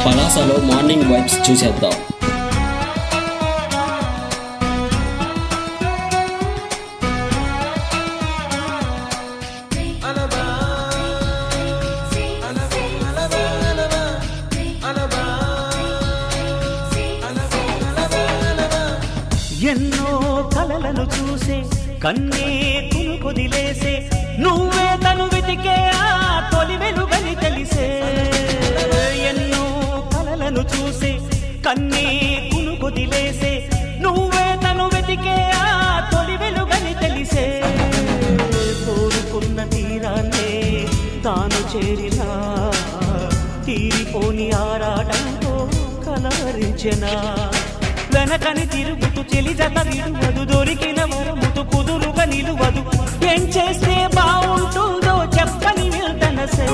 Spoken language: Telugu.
పలాసలో మార్నింగ్ వైబ్స్ చూసేద్దాం. ఎన్నో కలలను చూసే కన్నే కుదిలేసే నువ్వే తను వెతికే ఆ తొలి వెలుగని తెలిసే. ఎన్నో కలలను చూసే కన్నే కుదిలేసే నువ్వే తను వెతికే ఆ తొలి వెలుగని తెలిసే. కోరుకున్న తీరాన్నే తాను చేరినా తీరిపోని ఆరాటంతో కలవరించెనా. వెనకని తిరుగుతూ చెలి జత విడువదు, దొరికిన వరముతు కుదురుగా నిలువదు. ఏం చేస్తే బాగుంటుందో చెప్పని వెళ్తనసే.